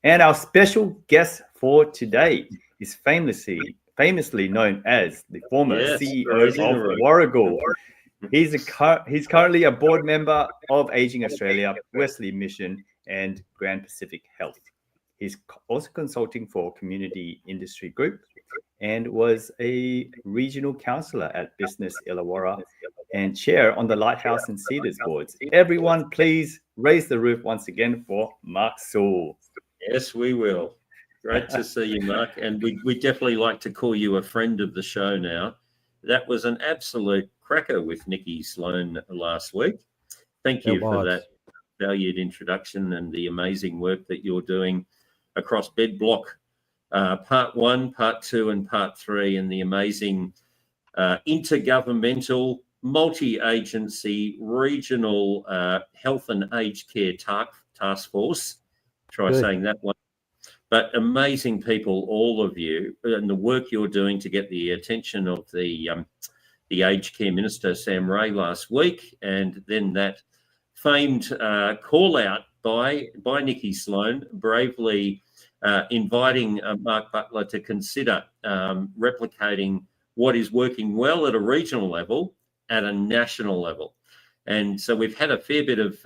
And our special guest for today is famously known as the former Yes, CEO raising of the roof. Warragul. He's currently a board member of Aging Australia, Wesley Mission, and Grand Pacific Health. He's also consulting for Community Industry Group and was a regional councillor at Business Illawarra and chair on the Lighthouse and Cedars boards. Everyone, please raise the roof once again for Mark Sewell. Yes, we will. Great to see you, Mark. And we definitely like to call you a friend of the show now. That was an absolute cracker with Nikki Sloan last week. Thank you for that valued introduction and the amazing work that you're doing across Bed Block Part 1, Part 2 and Part 3, and the amazing intergovernmental, multi-agency, regional health and aged care task force. Try saying that one. But amazing people, all of you, and the work you're doing to get the attention of the aged care minister, Sam Ray, last week, and then that famed call out by Nikki Sloan, bravely inviting Mark Butler to consider replicating what is working well at a regional level at a national level. And so we've had a fair bit of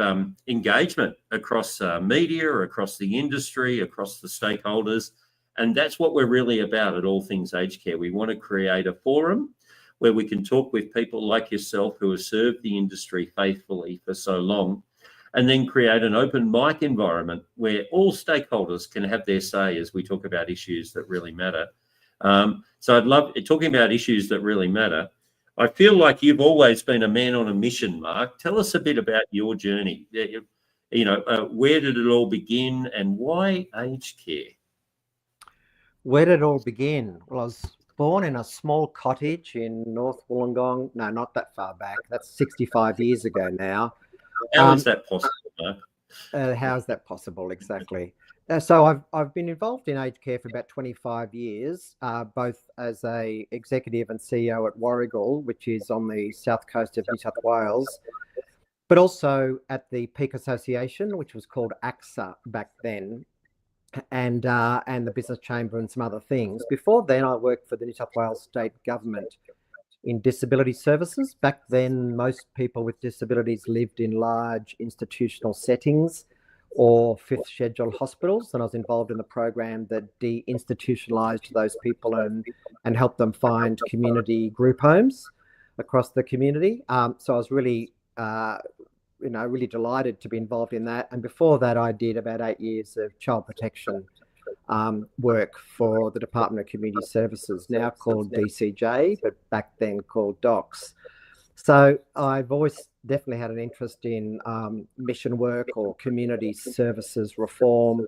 engagement across media, across the industry, across the stakeholders. And that's what we're really about at All Things Aged Care. We want to create a forum where we can talk with people like yourself who have served the industry faithfully for so long, and then create an open mic environment where all stakeholders can have their say as we talk about issues that really matter. So I'd love, talking about issues that really matter, I feel like you've always been a man on a mission, Mark. Tell us a bit about your journey. Where did it all begin and why aged care? Where did it all begin? Well, I was born in a small cottage in North Wollongong. No, not that far back. That's 65 years ago now. How is that possible, Mark? How is that possible? Exactly. So I've been involved in aged care for about 25 years, both as a executive and CEO at Warragul, which is on the south coast of New South Wales, but also at the Peak Association, which was called AXA back then, and the Business Chamber and some other things. Before then, I worked for the New South Wales state government in disability services. Back then, most people with disabilities lived in large institutional settings or fifth schedule hospitals, and I was involved in the program that deinstitutionalised those people and helped them find community group homes across the community. So I was really, really delighted to be involved in that. And before that, I did about 8 years of child protection work for the Department of Community Services, now called DCJ, but back then called DOCS. So I've always definitely had an interest in mission work or community services reform.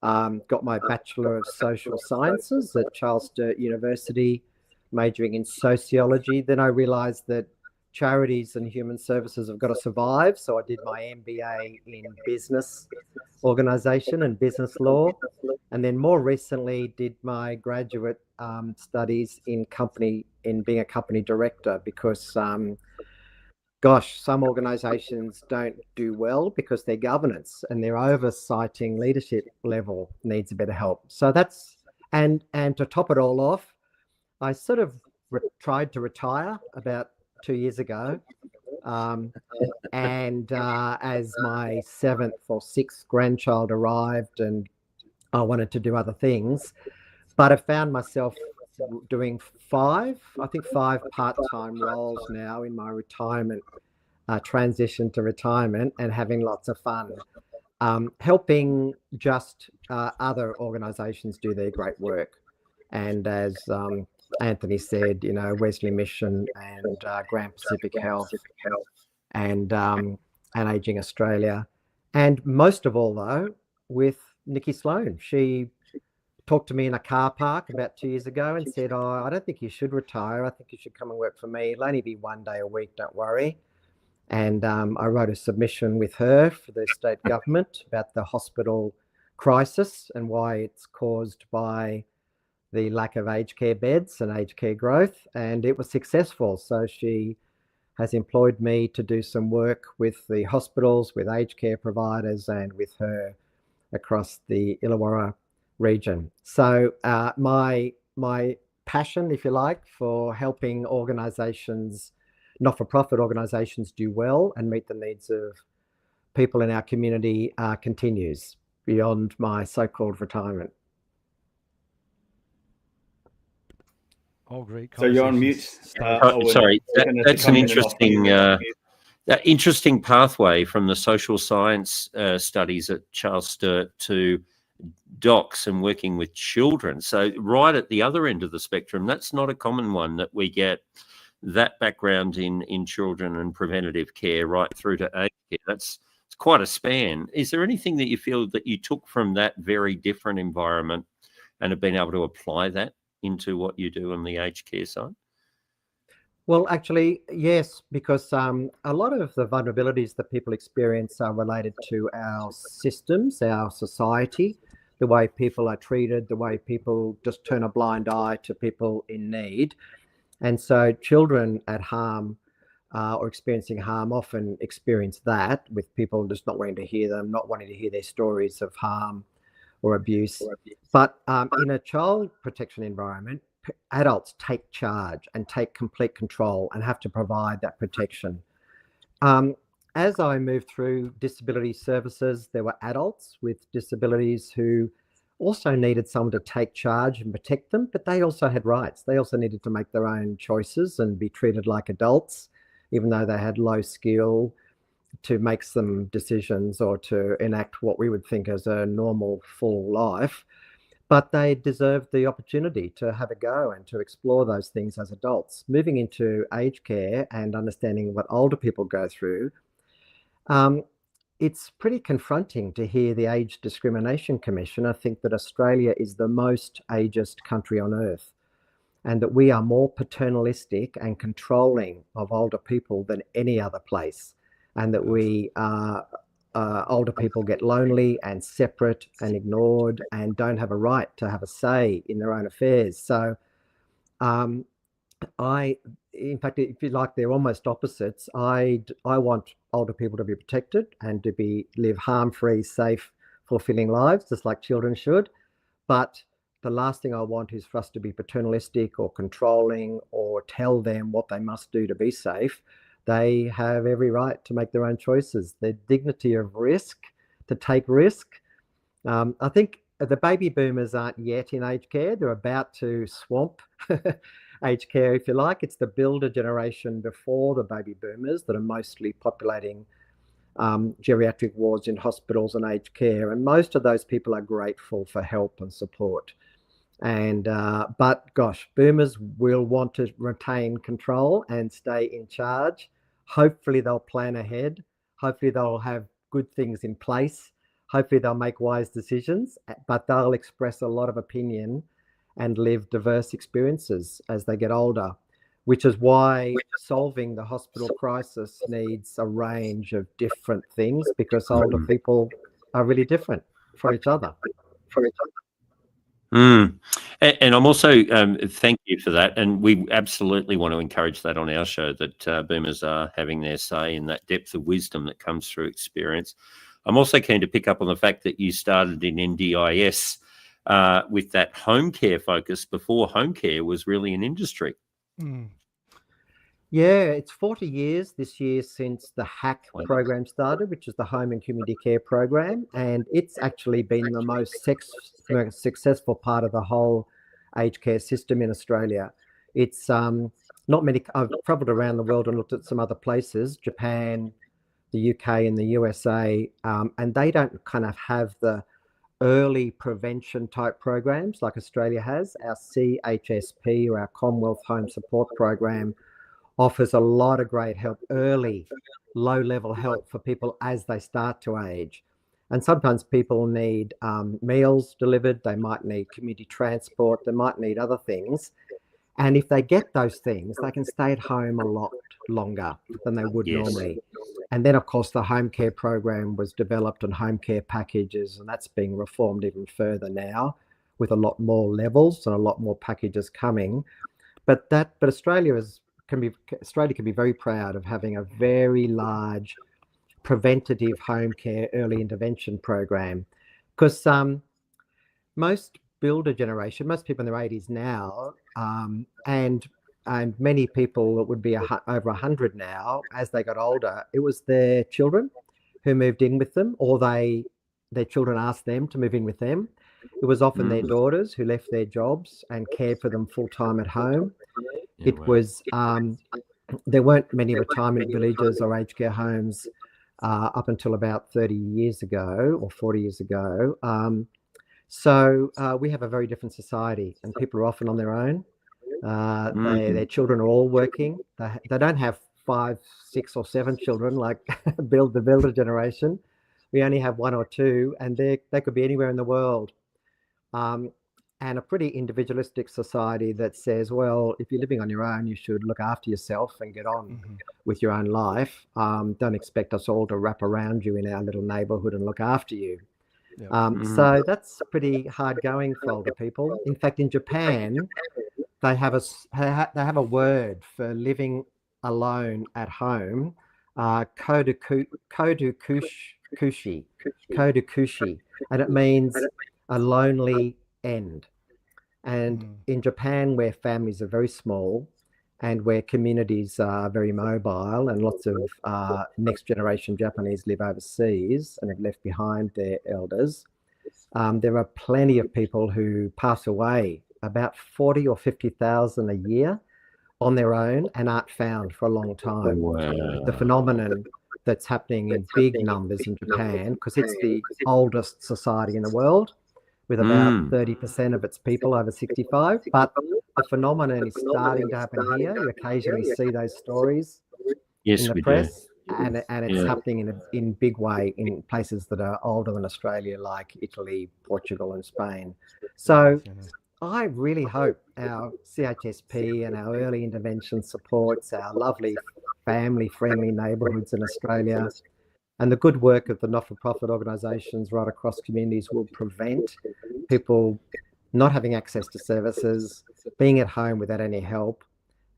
Got my Bachelor of Social Sciences at Charles Sturt University, majoring in sociology. Then I realised that charities and human services have got to survive. So I did my MBA in business organisation and business law. And then more recently did my graduate studies in being a company director, because some organisations don't do well because their governance and their oversighting leadership level needs a bit of help. So that's, and to top it all off, I sort of tried to retire about 2 years ago. And as my 7th or 6th grandchild arrived, and I wanted to do other things, but I found myself doing 5 part-time roles now in my retirement, transition to retirement, and having lots of fun, helping just other organisations do their great work. And as Anthony said, Wesley Mission and Grand Pacific Health and Aging Australia. And most of all, though, with Nikki Sloan. She talked to me in a car park about 2 years ago and said, "Oh, I don't think you should retire. I think you should come and work for me. It'll only be 1 day a week, don't worry." And I wrote a submission with her for the state government about the hospital crisis and why it's caused by the lack of aged care beds and aged care growth. And it was successful. So she has employed me to do some work with the hospitals, with aged care providers, and with her across the Illawarra region. So my passion, if you like, for helping organisations, not-for-profit organisations, do well and meet the needs of people in our community continues beyond my so-called retirement. All great. So you're on mute. Sorry, that's an interesting pathway from the social science studies at Charles Sturt to docs and working with children. So right at the other end of the spectrum, that's not a common one, that we get that background in children and preventative care right through to aged care. It's quite a span. Is there anything that you feel that you took from that very different environment and have been able to apply that into what you do on the aged care side? Well, actually, yes, because a lot of the vulnerabilities that people experience are related to our systems, our society, the way people are treated, the way people just turn a blind eye to people in need. And so children at harm or experiencing harm often experience that, with people just not wanting to hear them, not wanting to hear their stories of harm or abuse. But in a child protection environment, adults take charge and take complete control and have to provide that protection. As I moved through disability services, there were adults with disabilities who also needed someone to take charge and protect them, but they also had rights. They also needed to make their own choices and be treated like adults, even though they had low skill to make some decisions or to enact what we would think as a normal full life. But they deserved the opportunity to have a go and to explore those things as adults. Moving into aged care and understanding what older people go through, it's pretty confronting to hear the Age Discrimination Commission think that Australia is the most ageist country on earth, and that we are more paternalistic and controlling of older people than any other place, and that we older people get lonely and separate and ignored and don't have a right to have a say in their own affairs. So in fact, if you like, they're almost opposites. I want older people to be protected and to live harm-free, safe, fulfilling lives, just like children should. But the last thing I want is for us to be paternalistic or controlling or tell them what they must do to be safe. They have every right to make their own choices. Their dignity of risk, to take risk. I think the baby boomers aren't yet in aged care. They're about to swamp aged care, if you like. It's the builder generation before the baby boomers that are mostly populating geriatric wards in hospitals and aged care. And most of those people are grateful for help and support. And but gosh, boomers will want to retain control and stay in charge. Hopefully they'll plan ahead. Hopefully they'll have good things in place. Hopefully they'll make wise decisions, but they'll express a lot of opinion and live diverse experiences as they get older, which is why solving the hospital crisis needs a range of different things, because older people are really different from each other. And I'm also, thank you for that. And we absolutely want to encourage that on our show, that boomers are having their say in that depth of wisdom that comes through experience. I'm also keen to pick up on the fact that you started in NDIS with that home care focus before home care was really an industry. Yeah, it's 40 years this year since the HAC program started, which is the Home and Community Care Program. And it's actually been the most successful part of the whole aged care system in Australia. It's not many, I've travelled around the world and looked at some other places, Japan, the UK and the USA, and they don't kind of have the early prevention type programs like Australia has. Our CHSP, or our Commonwealth Home Support Program, offers a lot of great help, early, low-level help for people as they start to age. And sometimes people need meals delivered, they might need community transport, they might need other things. And if they get those things, they can stay at home a lot longer than they would normally. And then, of course, the home care program was developed and home care packages, and that's being reformed even further now with a lot more levels and a lot more packages coming. But Australia can be very proud of having a very large preventative home care early intervention program because most builder generation, most people in their 80s now, and many people that would be over 100 now, as they got older, it was their children who moved in with them, or their children asked them to move in with them. It was often their daughters who left their jobs and cared for them full time at home. Was there weren't many retirement villages or aged care homes up until about 30 years ago or 40 years ago. So we have a very different society, and people are often on their own. Their children are all working. They don't have 5, 6 or 7 children like the builder generation. We only have 1 or 2, and they could be anywhere in the world. And a pretty individualistic society that says, well, if you're living on your own, you should look after yourself and get on with your own life. Don't expect us all to wrap around you in our little neighborhood and look after you. So that's pretty hard going for older people. In fact, in Japan, they have a word for living alone at home, kodokushi, and it means a lonely end. And in Japan, where families are very small and where communities are very mobile, and lots of next generation Japanese live overseas and have left behind their elders, there are plenty of people who pass away, about 40 or 50,000 a year, on their own and aren't found for a long time. Wow. The phenomenon that's happening in big numbers in Japan, because it's the oldest society in the world, with about 30% of its people over 65. But the phenomenon is starting to happen here. You occasionally see those stories in the press, and it's happening in big way in places that are older than Australia, like Italy, Portugal, and Spain. So I really hope our CHSP and our early intervention supports, our lovely family-friendly neighbourhoods in Australia, and the good work of the not-for-profit organisations right across communities will prevent people not having access to services, being at home without any help,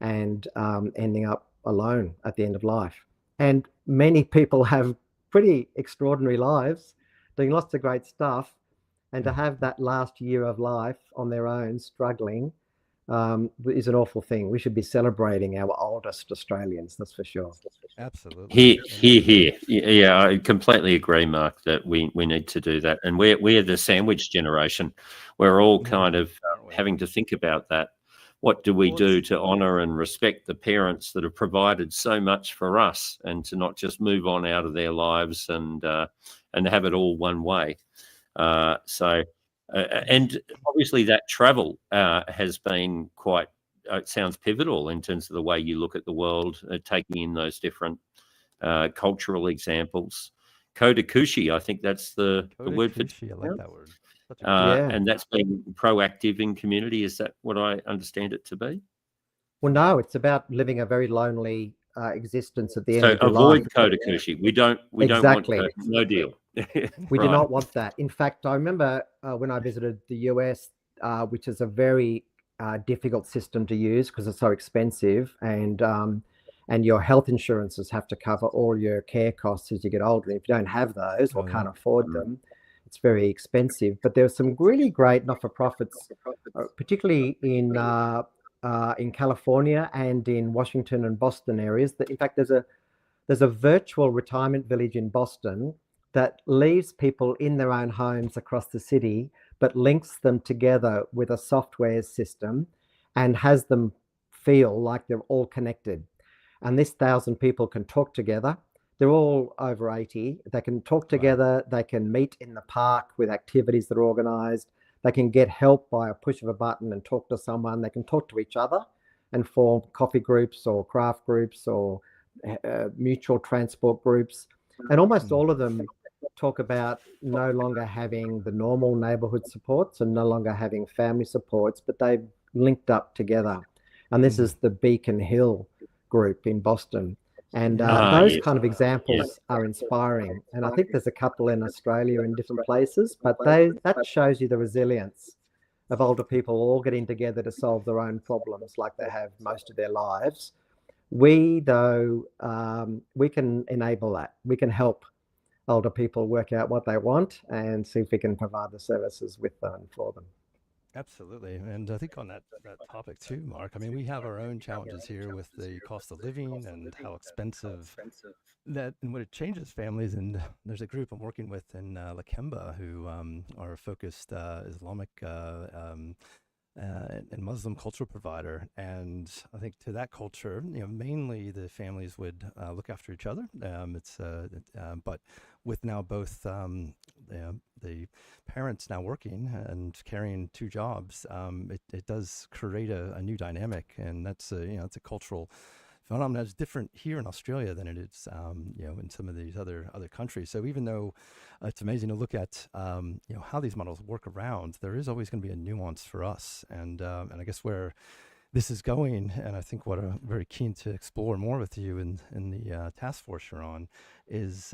and ending up alone at the end of life. And many people have pretty extraordinary lives, doing lots of great stuff, and to have that last year of life on their own, struggling, is an awful thing. We should be celebrating our oldest Australians, that's for sure. Absolutely. Here. Yeah, I completely agree, Mark, that we need to do that. And we're the sandwich generation. We're all kind of having to think about that. What do we do to honour and respect the parents that have provided so much for us, and to not just move on out of their lives and have it all one way? And obviously that travel has been quite, it sounds pivotal in terms of the way you look at the world, taking in those different cultural examples. Kodakushi, I think that's the word for I like that word. And that's been proactive in community. Is that what I understand it to be? Well, no, it's about living a very lonely existence at the end of your life. So avoid Kodakushi. We don't Exactly. want no deal. We do not want that. In fact, I remember when I visited the US, which is a very difficult system to use because it's so expensive, and your health insurances have to cover all your care costs as you get older. If you don't have those or can't afford them, it's very expensive. But there's some really great not-for-profits, particularly in California and in Washington and Boston areas. That, in fact, there's a virtual retirement village in Boston that leaves people in their own homes across the city, but links them together with a software system and has them feel like they're all connected. And this 1,000 people can talk together. They're all over 80. They can talk together. They can meet in the park with activities that are organised. They can get help by a push of a button and talk to someone. They can talk to each other and form coffee groups or craft groups or mutual transport groups. And almost all of them talk about no longer having the normal neighbourhood supports and no longer having family supports, but they've linked up together. And this is the Beacon Hill group in Boston. And those kind of examples are inspiring. And I think there's a couple in Australia in different places, but that shows you the resilience of older people all getting together to solve their own problems like they have most of their lives. We, though, we can enable that. We can help older people work out what they want and see if we can provide the services with them and for them. Absolutely. And I think on that topic too, Mark, I mean, we have our own challenges here with the cost of living and how expensive that and what it changes families. And there's a group I'm working with in Lakemba who are a focused Islamic and Muslim cultural provider. And I think to that culture, mainly the families would look after each other. But with now both the parents now working and carrying two jobs, it does create a new dynamic, and that's it's a cultural phenomenon that's different here in Australia than it is in some of these other countries. So even though it's amazing to look at how these models work around, there is always going to be a nuance for us, and I guess where this is going, and I think what I'm very keen to explore more with you in the task force you're on is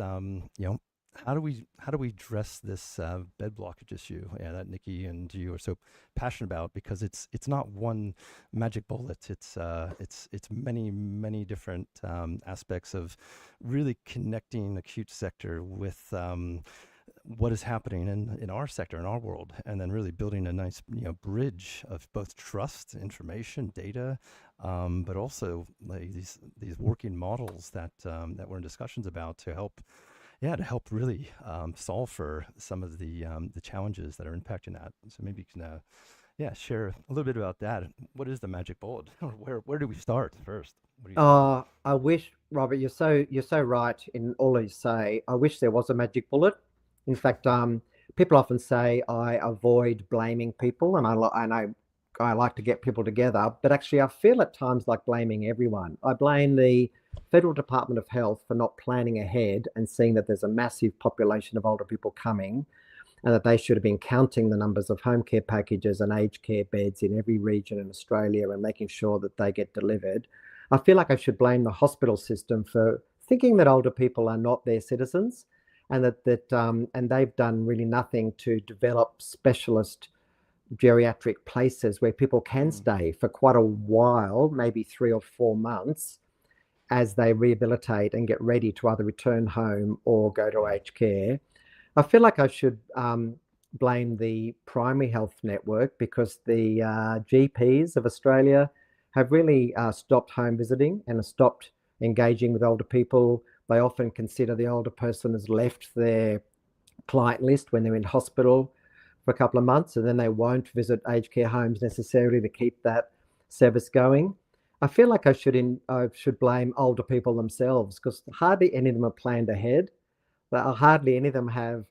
how do we address this bed blockage issue that Nikki and you are so passionate about, because it's not one magic bullet. It's many different aspects of really connecting the acute sector with what is happening in our sector, in our world, and then really building a nice bridge of both trust, information, data, but also like these working models that we're in discussions about to help really solve for some of the challenges that are impacting that. So maybe you can share a little bit about that. What is the magic bullet? Where do we start first? What do you think? I wish, Robert, you're so right in all you say. I wish there was a magic bullet. In fact, people often say I avoid blaming people, and I like to get people together, but actually I feel at times like blaming everyone. I blame the Federal Department of Health for not planning ahead and seeing that there's a massive population of older people coming, and that they should have been counting the numbers of home care packages and aged care beds in every region in Australia and making sure that they get delivered. I feel like I should blame the hospital system for thinking that older people are not their citizens, and and they've done really nothing to develop specialist geriatric places where people can stay for quite a while, maybe 3 or 4 months, as they rehabilitate and get ready to either return home or go to aged care. I feel like I should blame the primary health network, because the GPs of Australia have really stopped home visiting and have stopped engaging with older people. They often consider the older person has left their client list when they're in hospital for a couple of months, and then they won't visit aged care homes necessarily to keep that service going. I feel like I should blame older people themselves, because hardly any of them are planned ahead. Hardly any of them have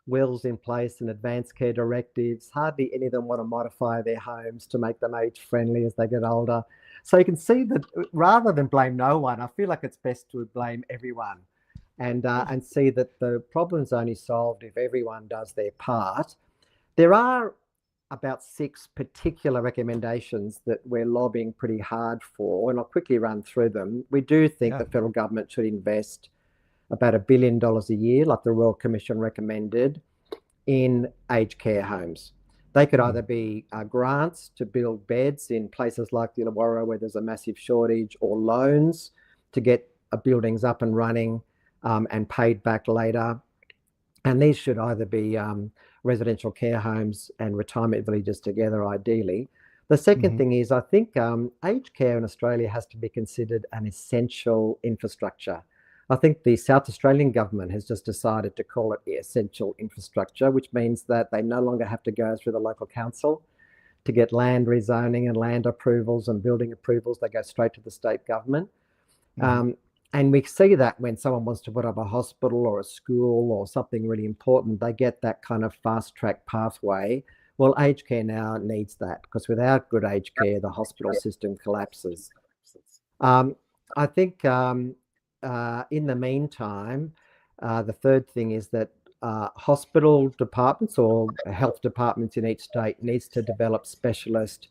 wills in place and advanced care directives. Hardly any of them want to modify their homes to make them age friendly as they get older. So you can see that rather than blame no one, I feel like it's best to blame everyone, and see that the problem's only solved if everyone does their part. There are about 6 particular recommendations that we're lobbying pretty hard for, and I'll quickly run through them. We do think the federal government should invest about $1 billion a year, like the Royal Commission recommended, in aged care homes. They could either be grants to build beds in places like the Illawarra where there's a massive shortage, or loans to get buildings up and running and paid back later. And these should either be residential care homes and retirement villages together, ideally. The second thing is, I think aged care in Australia has to be considered an essential infrastructure. I think the South Australian government has just decided to call it essential infrastructure, which means that they no longer have to go through the local council to get land rezoning and land approvals and building approvals. They go straight to the state government. And we see that when someone wants to put up a hospital or a school or something really important, they get that kind of fast track pathway. Well, aged care now needs that, because without good aged care, the hospital system collapses. I think in the meantime, the third thing is that hospital departments or health departments in each state needs to develop specialist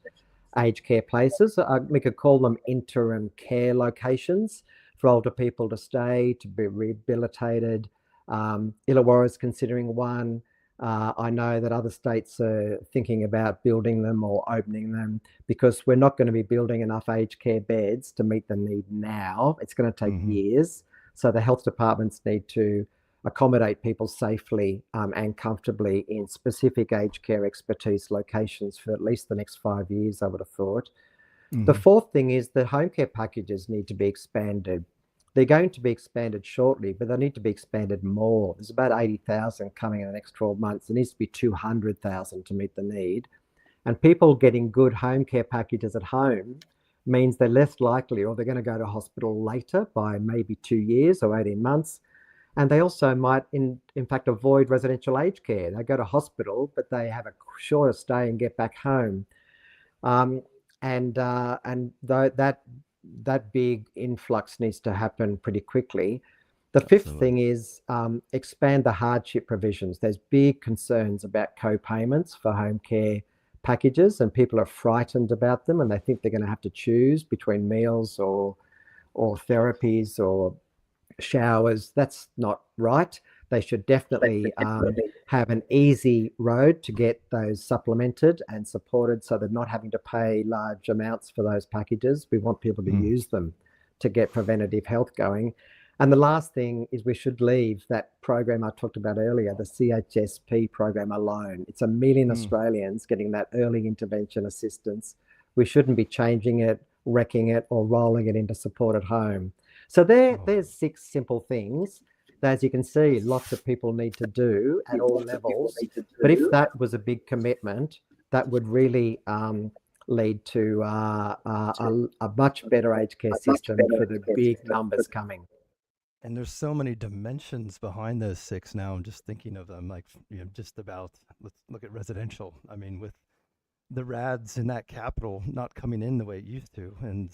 aged care places. We could call them interim care locations for older people to stay, to be rehabilitated. Illawarra is considering one. I know that other states are thinking about building them or opening them, because we're not going to be building enough aged care beds to meet the need now. It's going to take years. So the health departments need to accommodate people safely and comfortably in specific aged care expertise locations for at least the next 5 years, I would have thought. The fourth thing is that home care packages need to be expanded. They're going to be expanded shortly, but they need to be expanded more. There's about 80,000 coming in the next 12 months. There needs to be 200,000 to meet the need. And people getting good home care packages at home means they're less likely, or they're going to go to hospital later by maybe 2 years or 18 months. And they also might, in fact, avoid residential aged care. They go to hospital, but they have a shorter stay and get back home. That big influx needs to happen pretty quickly. The fifth thing is expand the hardship provisions. There's big concerns about co-payments for home care packages, and people are frightened about them, and they think they're going to have to choose between meals or therapies or showers. That's not right. They should definitely have an easy road to get those supplemented and supported, so they're not having to pay large amounts for those packages. We want people to use them to get preventative health going. And the last thing is we should leave that program I talked about earlier, the CHSP program, alone. It's 1 million Australians getting that early intervention assistance. We shouldn't be changing it, wrecking it, or rolling it into support at home. So there's 6 simple things that, as you can see, lots of people need to do at all levels. But if that was a big commitment, that would really lead to a much better aged care system for the big numbers coming. And there's so many dimensions behind those 6 now. I'm just thinking of them, like, just about, let's look at residential. I mean, with the RADs in that capital not coming in the way it used to, and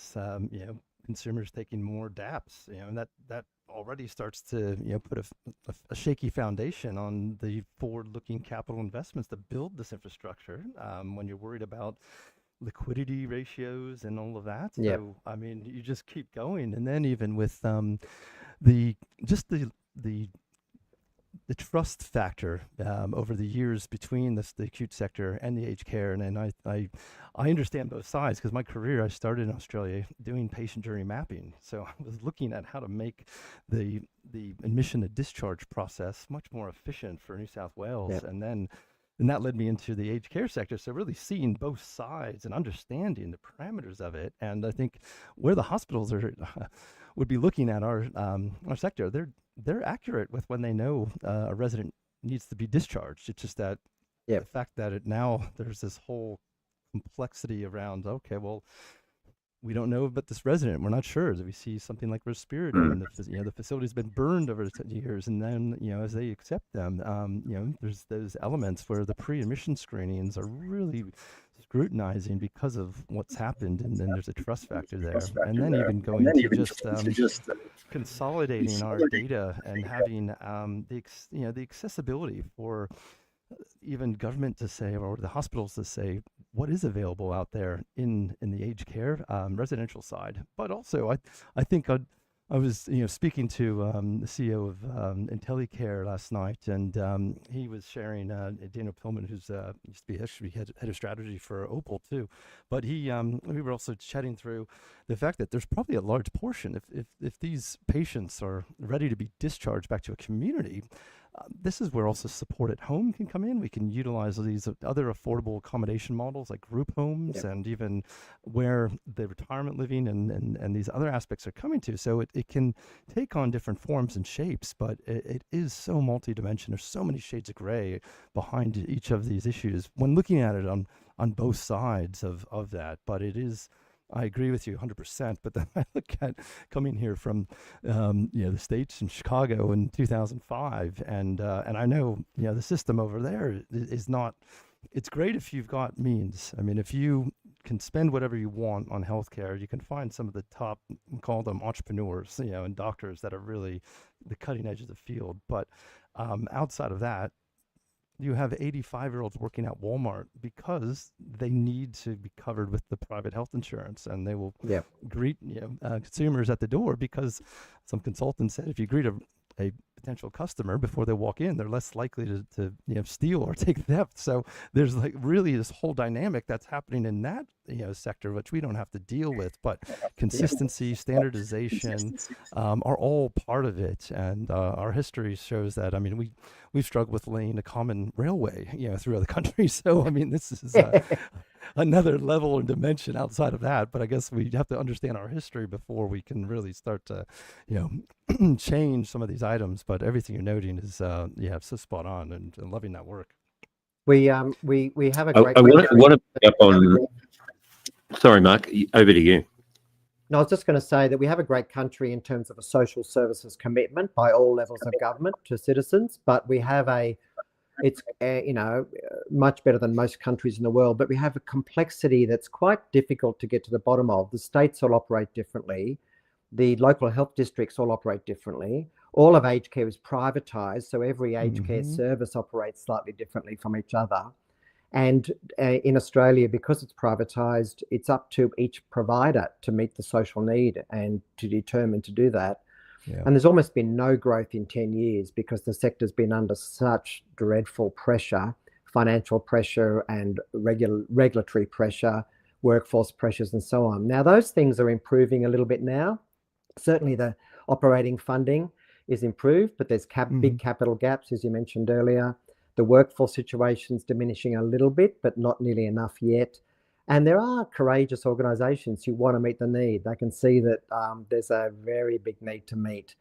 consumers taking more DAPs, and that already starts to put a shaky foundation on the forward-looking capital investments to build this infrastructure. When you're worried about liquidity ratios and all of that, so I mean, you just keep going, and then even with the trust factor over the years between the acute sector and the aged care, and I understand both sides, because my career, I started in Australia doing patient journey mapping, so I was looking at how to make the admission to discharge process much more efficient for New South Wales, and that led me into the aged care sector. So really seeing both sides and understanding the parameters of it, and I think where the hospitals would be looking at our sector, they're accurate with when they know a resident needs to be discharged. It's just that the fact that now there's this whole complexity around, okay, well, we don't know about this resident. We're not sure. We see something like respiratory, and the facility's been burned over the years, and then as they accept them, there's those elements where the pre-admission screenings are really scrutinizing because of what's happened, and then there's a trust factor there, and then even going to just consolidating our data and having the accessibility for even government to say, or the hospitals to say, what is available out there in the aged care residential side. But also, I think I was speaking to the CEO of IntelliCare last night, and he was sharing Daniel Pillman, who's used to be actually head of strategy for Opal too. But we were also chatting through the fact that there's probably a large portion, if these patients are ready to be discharged back to a community. This is where also support at home can come in. We can utilize these other affordable accommodation models like group homes, and even where the retirement living and these other aspects are coming to. So it can take on different forms and shapes, but it is so multidimensional. There's so many shades of gray behind each of these issues when looking at it on both sides of that. But it is, I agree with you 100%. But then I look at coming here from, the States in Chicago in 2005, and I know, the system over there is not. It's great if you've got means. I mean, if you can spend whatever you want on healthcare, you can find some of the top, call them entrepreneurs, and doctors that are really the cutting edge of the field. But outside of that, you have 85-year-olds working at Walmart because they need to be covered with the private health insurance, and they will greet consumers at the door, because some consultant said if you greet a potential customer before they walk in. They're less likely to steal or take theft. So there's like really this whole dynamic that's happening in that sector, which we don't have to deal with. But consistency, standardization are all part of it, and our history shows that. I mean, we've struggled with laying a common railway throughout the country. So I mean, this is another level and dimension outside of that. But I guess we have to understand our history before we can really start to change some of these items. But everything you're noting is so spot on, and loving that work. We have a great. I want to pick up on. Sorry, Mark. Over to you. No, I was just going to say that we have a great country in terms of a social services commitment by all levels of government to citizens, but we have it's much better than most countries in the world, but we have a complexity that's quite difficult to get to the bottom of. The states all operate differently. The local health districts all operate differently. All of aged care is privatised, so every aged care service operates slightly differently from each other. And in Australia, because it's privatised, it's up to each provider to meet the social need and to determine to do that. Yeah. And there's almost been no growth in 10 years because the sector's been under such dreadful pressure, financial pressure and regulatory pressure, workforce pressures and so on. Now, those things are improving a little bit now. Certainly the operating funding is improved, but there's big capital gaps, as you mentioned earlier. The workforce situation's diminishing a little bit, but not nearly enough yet. And there are courageous organisations who want to meet the need. They can see that there's a very big need to meet.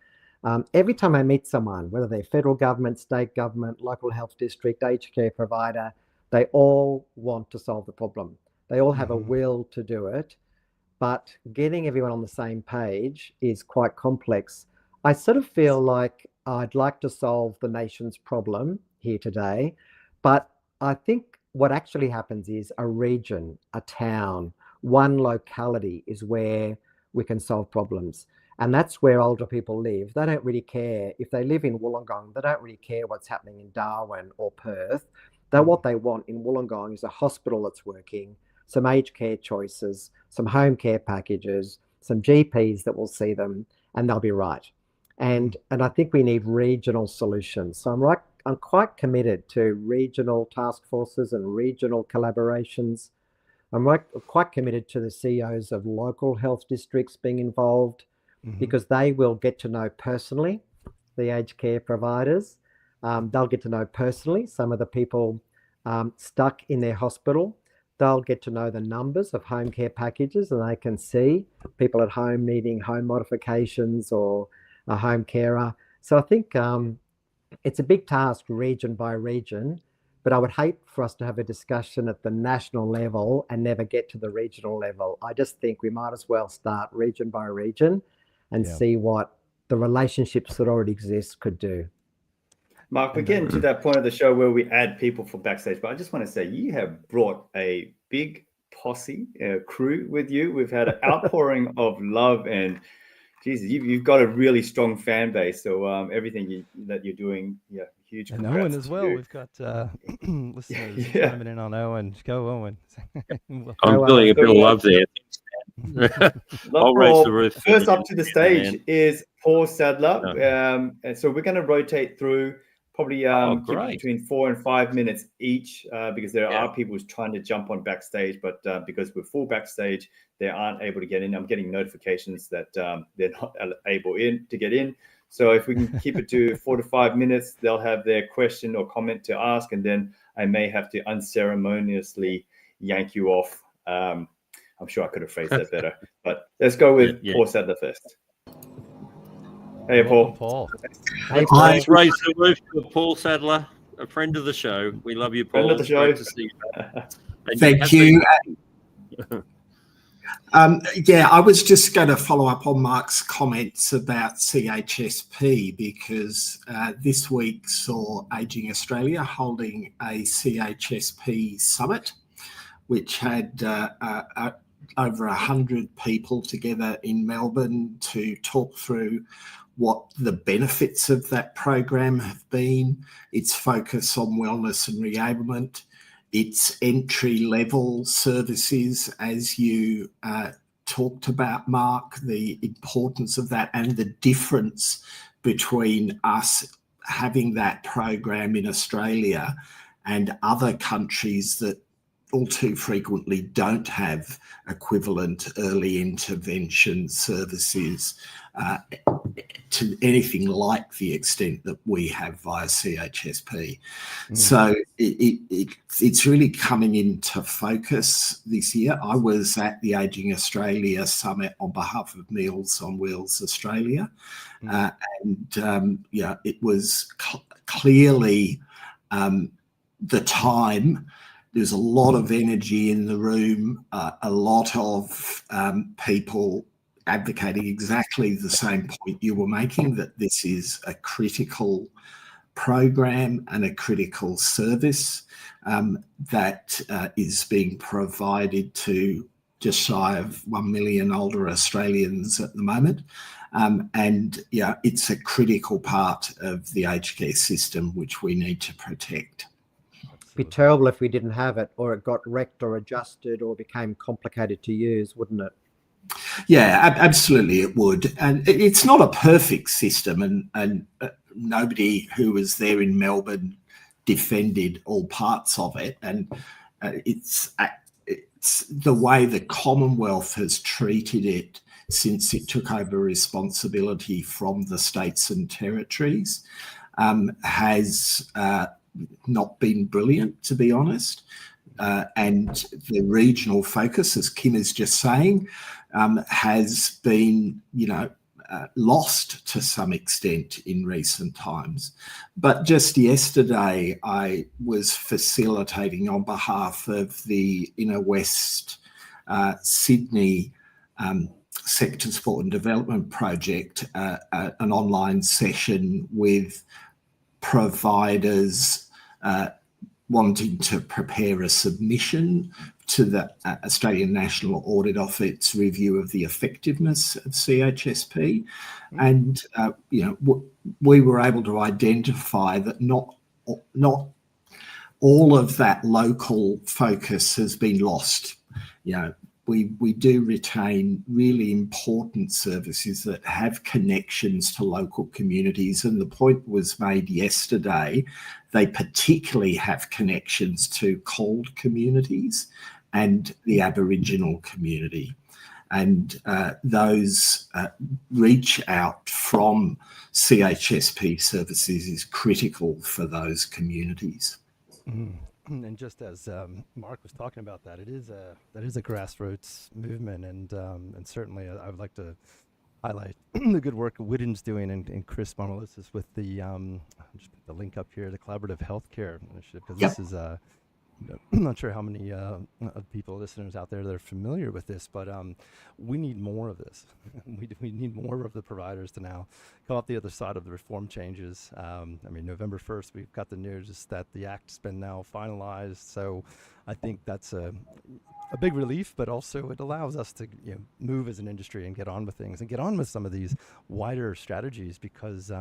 Every time I meet someone, whether they're federal government, state government, local health district, aged care provider, they all want to solve the problem. They all have a will to do it, but getting everyone on the same page is quite complex. I sort of feel like I'd like to solve the nation's problem here today, but I think what actually happens is a region, a town, one locality is where we can solve problems. And that's where older people live. They don't really care. If they live in Wollongong, they don't really care what's happening in Darwin or Perth. What they want in Wollongong is a hospital that's working, some aged care choices, some home care packages, some GPs that will see them, and they'll be right. And I think we need regional solutions. So I'm quite committed to regional task forces and regional collaborations. I'm quite committed to the CEOs of local health districts being involved because they will get to know personally the aged care providers. They'll get to know personally some of the people stuck in their hospital. They'll get to know the numbers of home care packages, and they can see people at home needing home modifications or a home carer. So I think it's a big task region by region, but I would hate for us to have a discussion at the national level and never get to the regional level. I just think we might as well start region by region and see what the relationships that already exist could do. Mark, we're getting to that point of the show where we add people for backstage, but I just want to say you have brought a big posse, crew with you. We've had an outpouring of love, and Jesus, you've got a really strong fan base. So everything that you're doing, huge. And Owen as well. We've got listeners chiming in on Owen. Go, Owen. I'm feeling a bit of love there. I'll raise the roof. First up to the stage is Paul Sadler. And so we're going to rotate through probably between 4 and 5 minutes each because there are people who's trying to jump on backstage, but because we're full backstage, they aren't able to get in. I'm getting notifications that they're not able to get in. So if we can keep it to 4 to 5 minutes, they'll have their question or comment to ask, and then I may have to unceremoniously yank you off. I'm sure I could have phrased that better, but let's go with Paul Sadler first. Hey, Paul. Hey, Paul. Let's raise the roof for Paul Sadler, a friend of the show. We love you, Paul. Friend of the show. Great to see you. Thank you. I was just going to follow up on Mark's comments about CHSP because this week saw Ageing Australia holding a CHSP summit, which had over 100 people together in Melbourne to talk through what the benefits of that program have been, its focus on wellness and reablement, its entry-level services, as you talked about, Mark, the importance of that and the difference between us having that program in Australia and other countries that all too frequently don't have equivalent early intervention services to anything like the extent that we have via CHSP. So it's really coming into focus this year. I was at the Ageing Australia Summit on behalf of Meals on Wheels Australia, and it was clearly the time. There's a lot of energy in the room, a lot of people advocating exactly the same point you were making, that this is a critical program and a critical service that is being provided to just shy of 1 million older Australians at the moment. And it's a critical part of the aged care system, which we need to protect. It'd be terrible if we didn't have it, or it got wrecked or adjusted or became complicated to use, wouldn't it? Yeah, absolutely it would. And it's not a perfect system, and nobody who was there in Melbourne defended all parts of it. And it's the way the Commonwealth has treated it since it took over responsibility from the states and territories has not been brilliant, to be honest. And the regional focus, as Kim is just saying, has been, lost to some extent in recent times. But just yesterday, I was facilitating on behalf of the Inner West Sydney Sector Support and Development Project, an online session with providers wanting to prepare a submission to the Australian National Audit Office review of the effectiveness of CHSP. And, we were able to identify that not all of that local focus has been lost. We do retain really important services that have connections to local communities. And the point was made yesterday, they particularly have connections to cold communities and the Aboriginal community. And those reach out from CHSP services is critical for those communities. And just as Mark was talking about that is a grassroots movement, and certainly I would like to highlight the good work Whitten's doing and Chris Marmolistis with the just put the link up here, the Collaborative Healthcare Initiative, because this is I'm not sure how many people, listeners out there that are familiar with this, but we need more of this. We need more of the providers to now come up the other side of the reform changes. November 1st, we've got the news that the act's been now finalized. So I think that's a big relief, but also it allows us to move as an industry and get on with things and get on with some of these wider strategies because,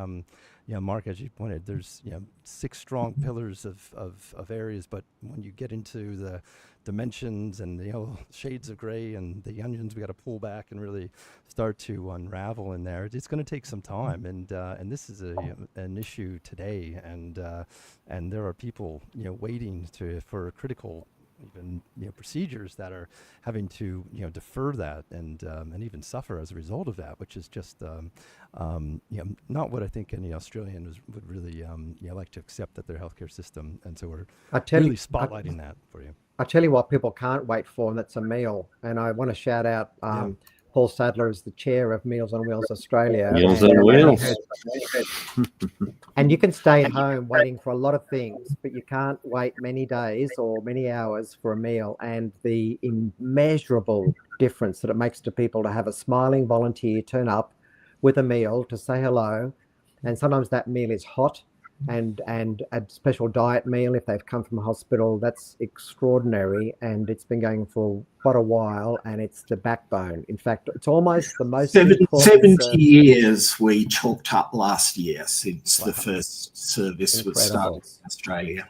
Mark, as you pointed, there's 6 strong pillars of areas, but when you get into the dimensions and the shades of gray and the onions we got to pull back and really start to unravel in there, it's going to take some time, and this is an issue today, and there are people waiting for critical even procedures that are having to defer that and even suffer as a result of that, which is just not what I think any Australian would really like to accept at their healthcare system, and so we're really spotlighting that for you. I tell you what people can't wait for, and that's a meal. And I want to shout out Paul Sadler is the chair of Meals on Wheels Australia. Meals on Wheels. And you can stay at home waiting for a lot of things, but you can't wait many days or many hours for a meal. And the immeasurable difference that it makes to people to have a smiling volunteer turn up with a meal to say hello. And sometimes that meal is hot and a special diet meal if they've come from a hospital. That's extraordinary, and it's been going for quite a while, and it's the backbone. In fact, it's almost the most 70 years we chalked up last year since the first service was started in Australia.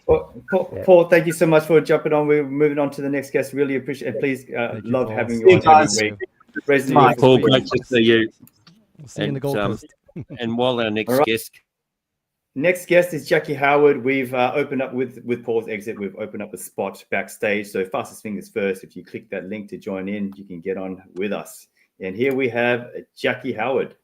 Paul, thank you so much for jumping on. We're moving on to the next guest. Really appreciate it. Please, love having you on every week. Paul, great to see you. We'll see you in the Gold Coast. And while our next All right. guest, Next guest is Jackie Howard. We've opened up with Paul's exit. We've opened up a spot backstage. So fastest fingers first. If you click that link to join in, you can get on with us. And here we have Jackie Howard.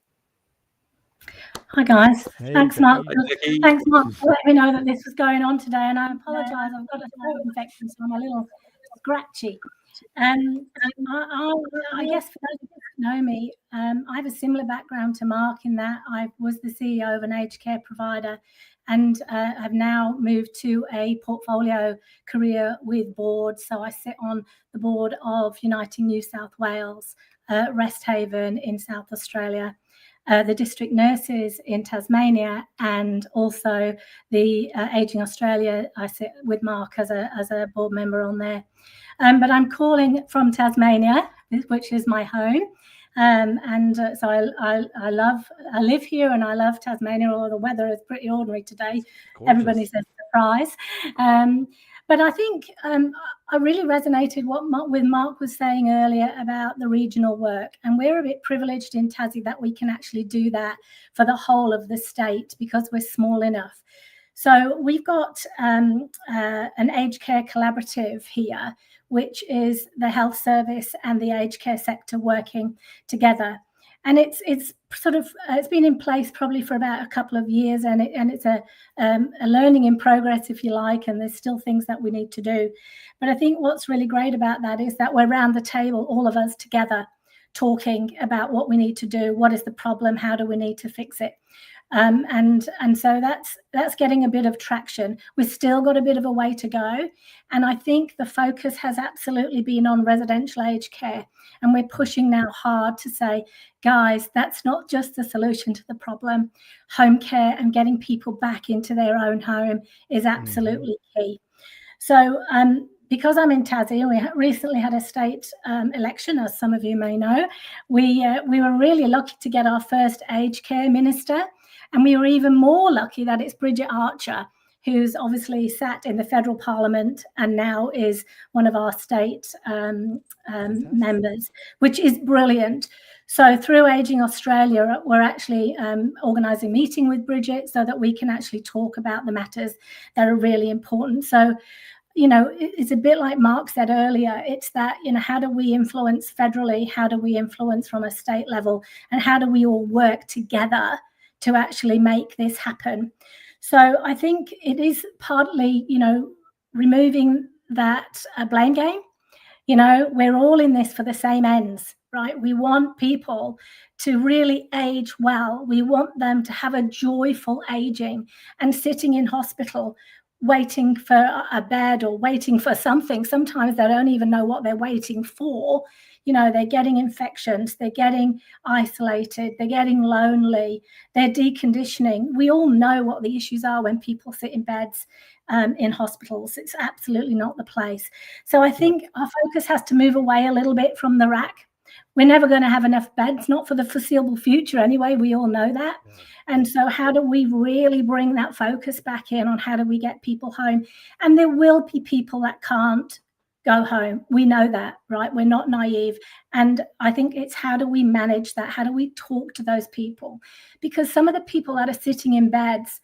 Hi guys. Hey, Thanks, Jackie. Mark. Hi, Jackie. Thanks, Mark, for letting me know that this was going on today. And I apologise. I've got a throat infection, so I'm a little scratchy. I guess for those who don't know me, I have a similar background to Mark in that I was the CEO of an aged care provider, and have now moved to a portfolio career with boards. So I sit on the board of Uniting New South Wales, Resthaven in South Australia, the district nurses in Tasmania, and also the Ageing Australia. I sit with Mark as a board member on there. But I'm calling from Tasmania, which is my home. So I live here and I love Tasmania, although the weather is pretty ordinary today. Gorgeous. Everybody says surprise. But I think I really resonated with Mark was saying earlier about the regional work. And we're a bit privileged in Tassie that we can actually do that for the whole of the state because we're small enough. So we've got an aged care collaborative here, which is the health service and the aged care sector working together. And it's been in place probably for about a couple of years, and it's a learning in progress, if you like, and there's still things that we need to do. But I think what's really great about that is that we're around the table, all of us together, talking about what we need to do, what is the problem, how do we need to fix it. And so that's getting a bit of traction. We've still got a bit of a way to go. And I think the focus has absolutely been on residential aged care. And we're pushing now hard to say, guys, that's not just the solution to the problem. Home care and getting people back into their own home is absolutely key. So because I'm in Tassie, and we recently had a state election, as some of you may know, we were really lucky to get our first aged care minister. And we were even more lucky that it's Bridget Archer, who's obviously sat in the federal parliament and now is one of our state members, which is brilliant. So through Ageing Australia, we're actually organising a meeting with Bridget so that we can actually talk about the matters that are really important. So, it's a bit like Mark said earlier, it's that, how do we influence federally? How do we influence from a state level? And how do we all work together to actually make this happen? So I think it is partly, removing that blame game. We're all in this for the same ends, right? We want people to really age well. We want them to have a joyful aging, and sitting in hospital waiting for a bed or waiting for something. Sometimes they don't even know what they're waiting for. They're getting infections, they're getting isolated, they're getting lonely, they're deconditioning. We all know what the issues are when people sit in beds in hospitals. It's absolutely not the place. So I think our focus has to move away a little bit from the rack. We're never going to have enough beds, not for the foreseeable future anyway. We all know that. Yeah. And so how do we really bring that focus back in on how do we get people home? And there will be people that can't go home. We know that, right? We're not naive. And I think it's how do we manage that? How do we talk to those people? Because some of the people that are sitting in beds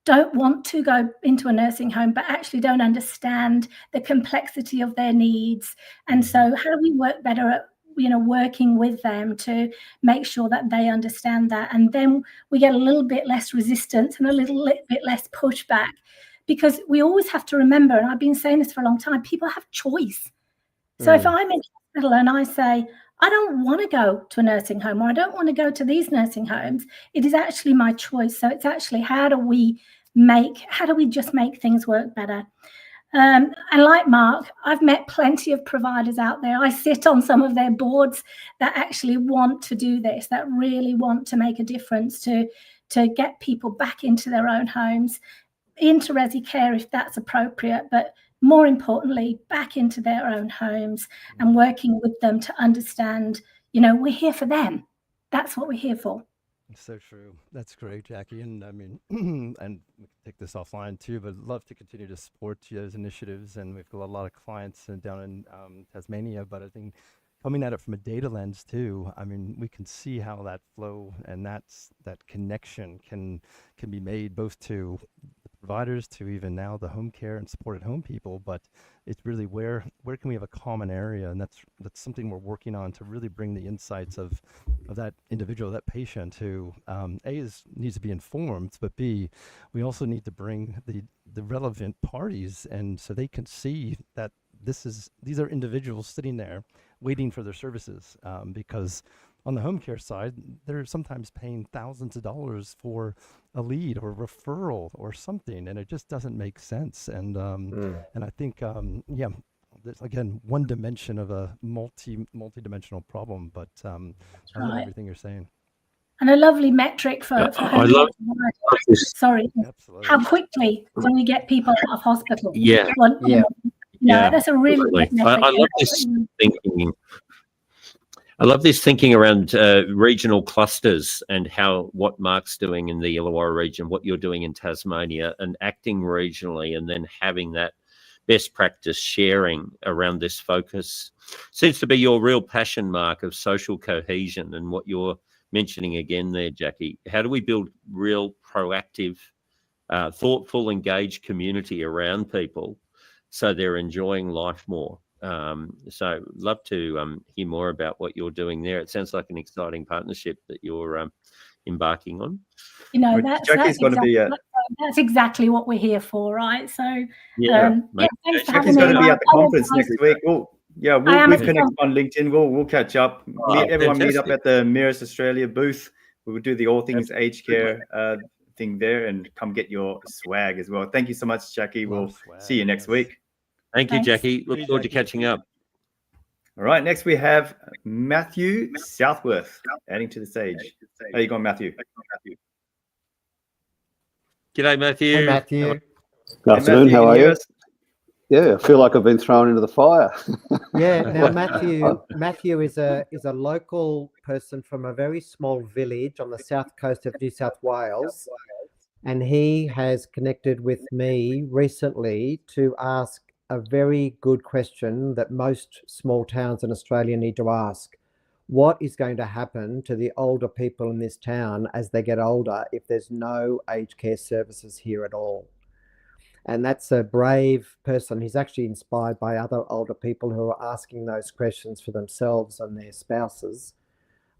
don't want to go into a nursing home, but actually don't understand the complexity of their needs. And so how do we work better at working with them to make sure that they understand that? And then we get a little bit less resistance and a little bit less pushback, because we always have to remember, and I've been saying this for a long time, people have choice. So if I'm in hospital and I say, I don't want to go to a nursing home, or I don't want to go to these nursing homes, it is actually my choice. So it's actually how do we just make things work better? And like Mark, I've met plenty of providers out there. I sit on some of their boards that actually want to do this, that really want to make a difference to get people back into their own homes, into resi care if that's appropriate, but more importantly, back into their own homes and working with them to understand, we're here for them. That's what we're here for. So true. That's great, Jackie. And I mean, and we can take this offline too, but love to continue to support those initiatives. And we've got a lot of clients down in Tasmania, but I think coming at it from a data lens too, I mean, we can see how that flow and that connection can be made both to the providers, to even now the home care and supported home people. But it's really where can we have a common area, and that's something we're working on to really bring the insights of that individual, that patient who needs to be informed, but B, we also need to bring the relevant parties, and so they can see that these are individuals sitting there waiting for their services, because on the home care side, they're sometimes paying thousands of dollars for a lead or referral or something, and it just doesn't make sense. And and I think there's again one dimension of a multi-dimensional problem, but I love everything you're saying. And a lovely metric for I love this. Sorry, Absolutely. how quickly can we get people out of hospital? Yeah. No, that's a really good metric. I love this thinking. I love this thinking around regional clusters and what Mark's doing in the Illawarra region, what you're doing in Tasmania, and acting regionally, and then having that best practice sharing around this focus. Seems to be your real passion, Mark, of social cohesion, and what you're mentioning again there, Jackie. How do we build real proactive, thoughtful, engaged community around people so they're enjoying life more? So love to hear more about what you're doing there. It sounds like an exciting partnership that you're embarking on. You know, that's exactly what we're here for, right? So thanks for having me. Jackie's going to be at the conference next week. We'll connect on LinkedIn. We'll catch up. Everyone meet up at the Mirrors Australia booth. We will do the All Things Aged Care thing there, and come get your swag as well. Thank you so much, Jackie. We'll see you next week. Thank you, Jackie. Look forward to catching up. All right, next we have Matthew Southworth adding to the stage. How you going, Matthew? G'day, Matthew. Hey, Matthew. Good afternoon. How are you? Yeah, I feel like I've been thrown into the fire. Yeah. Now, Matthew is a local person from a very small village on the south coast of New South Wales, and he has connected with me recently to ask a very good question that most small towns in Australia need to ask. What is going to happen to the older people in this town as they get older if there's no aged care services here at all? And that's a brave person. He's actually inspired by other older people who are asking those questions for themselves and their spouses.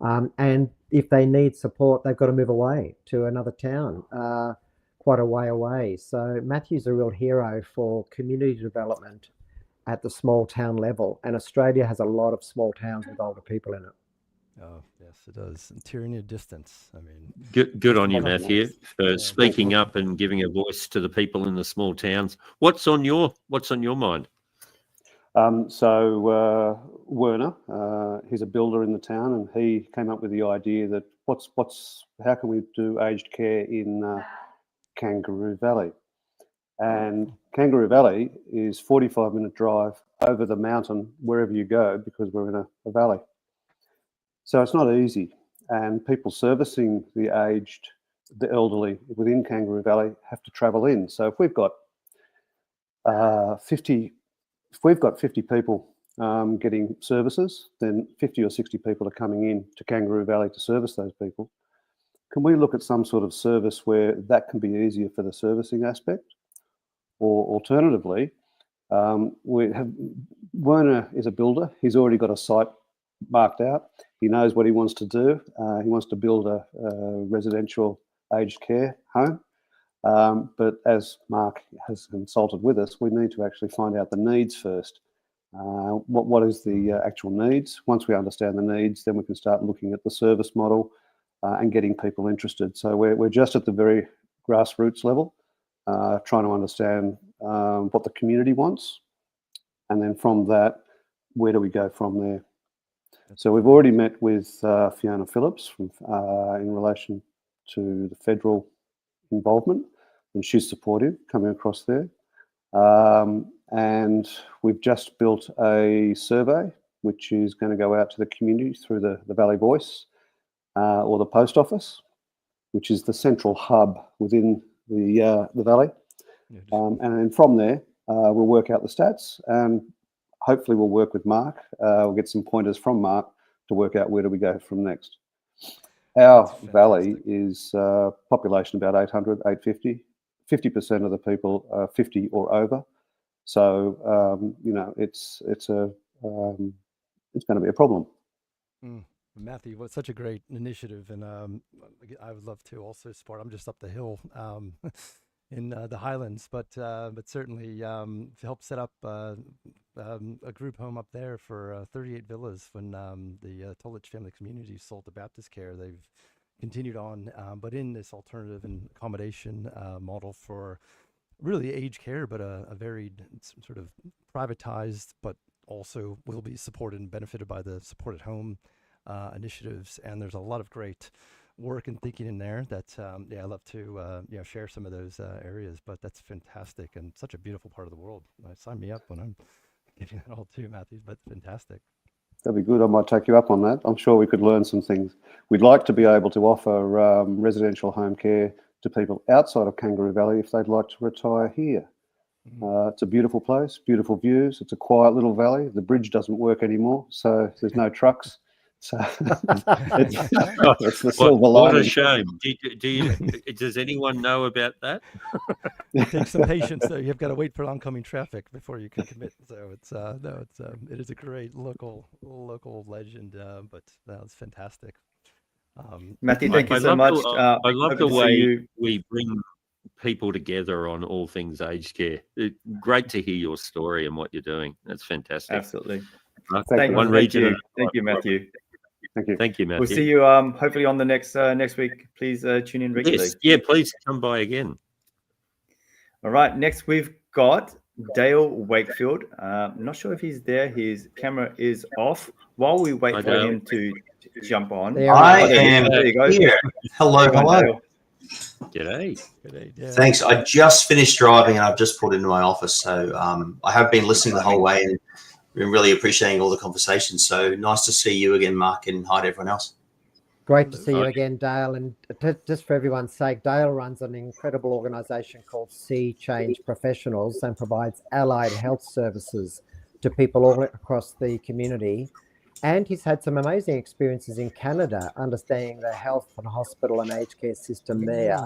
And if they need support, they've got to move away to another town, quite a way away. So Matthew's a real hero for community development at the small town level. And Australia has a lot of small towns with older people in it. Oh, yes, it does. And tyranny of distance. I mean, good on you, Matthew, for speaking up and giving a voice to the people in the small towns. What's on your mind? So Werner, he's a builder in the town, and he came up with the idea that how can we do aged care in Kangaroo Valley? And Kangaroo Valley is 45-minute drive over the mountain wherever you go, because we're in a valley. So it's not easy, and people servicing the aged, the elderly within Kangaroo Valley have to travel in. So if we've got 50 people getting services, then 50 or 60 people are coming in to Kangaroo Valley to service those people. Can we look at some sort of service where that can be easier for the servicing aspect? Or alternatively, Werner is a builder. He's already got a site marked out. He knows what he wants to do. He wants to build a residential aged care home. But as Mark has consulted with us, we need to actually find out the needs first. What is the actual needs? Once we understand the needs, then we can start looking at the service model and getting people interested. So we're just at the very grassroots level, trying to understand what the community wants. And then from that, where do we go from there? So we've already met with Fiona Phillips in relation to the federal involvement, and she's supportive coming across there. And we've just built a survey which is going to go out to the community through the Valley Voice or the post office, which is the central hub within the valley. And then from there, we'll work out the stats. And hopefully we'll work with Mark. We'll get some pointers from Mark to work out where do we go from next. Our valley is population about 800, 850. 50% of the people are 50 or over. So, you know, it's going to be a problem. Matthew, what's such a great initiative, and I would love to also support. I'm just up the hill in the Highlands, but certainly to help set up a group home up there for 38 villas when the Tolich family community sold to Baptist Care. They've continued on, but in this alternative and accommodation model for really aged care, but a varied sort of privatized, but also will be supported and benefited by the support at home initiatives. And there's a lot of great work and thinking in there that I love to share some of those areas. But that's fantastic and such a beautiful part of the world. Sign me up when I'm giving that all too, Matthew. But fantastic. That'd be good. I might take you up on that. I'm sure we could learn some things. We'd like to be able to offer residential home care to people outside of Kangaroo Valley if they'd like to retire here. It's a beautiful place, beautiful views. It's a quiet little valley. The bridge doesn't work anymore, so there's no trucks. So it's the silver lining. What a shame. Does anyone know about that? It takes some patience, though. You've got to wait for oncoming traffic before you can commit. So it is a great local legend, but it's fantastic. Matthew, thank you so much. I love the way we bring people together on all things aged care. Great to hear your story and what you're doing. That's fantastic. Absolutely. Thank you, Matthew. Thank you, Matthew. We'll see you hopefully on the next week. Please tune in regularly. Yes, yeah, please come by again. All right, next we've got Dale Wakefield. I'm not sure if he's there. His camera is off. While we wait for him to jump on, I am here. Hello. G'day. Yeah. Thanks. I just finished driving and I've just pulled into my office. So I have been listening the whole way and been really appreciating all the conversations. So nice to see you again, Mark, and hi to everyone else. Great to see you again, Dale. And just for everyone's sake, Dale runs an incredible organisation called Sea Change Professionals and provides allied health services to people all across the community. And he's had some amazing experiences in Canada, understanding the health and hospital and aged care system there.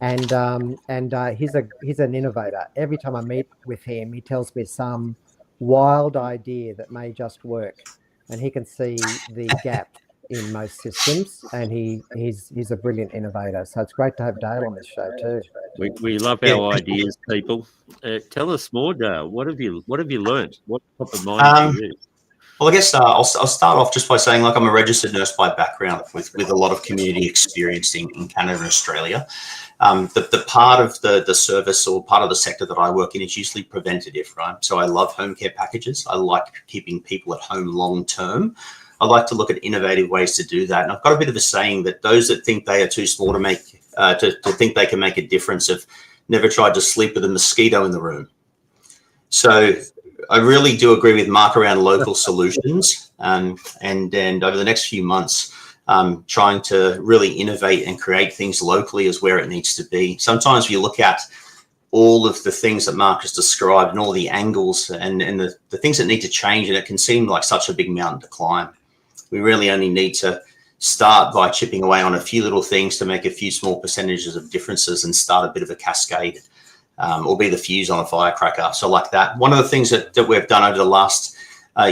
And he's an innovator. Every time I meet with him, he tells me some wild idea that may just work, and he can see the gap in most systems. And he's a brilliant innovator. So it's great to have Dale on this show too. We love our ideas, people. Tell us more, Dale. What have you learned? What top of mind do you use? Well, I guess I'll start off just by saying, like, I'm a registered nurse by background with a lot of community experience in Canada and Australia. The part of the service or part of the sector that I work in is usually preventative, right? So I love home care packages. I like keeping people at home long term. I like to look at innovative ways to do that. And I've got a bit of a saying that those that think they are too small to make to think they can make a difference have never tried to sleep with a mosquito in the room. So I really do agree with Mark around local solutions, and over the next few months, trying to really innovate and create things locally is where it needs to be. Sometimes you look at all of the things that Mark has described and all the angles and the things that need to change, and it can seem like such a big mountain to climb. We really only need to start by chipping away on a few little things to make a few small percentages of differences and start a bit of a cascade. Or be the fuse on a firecracker. So like that. One of the things that we've done over the last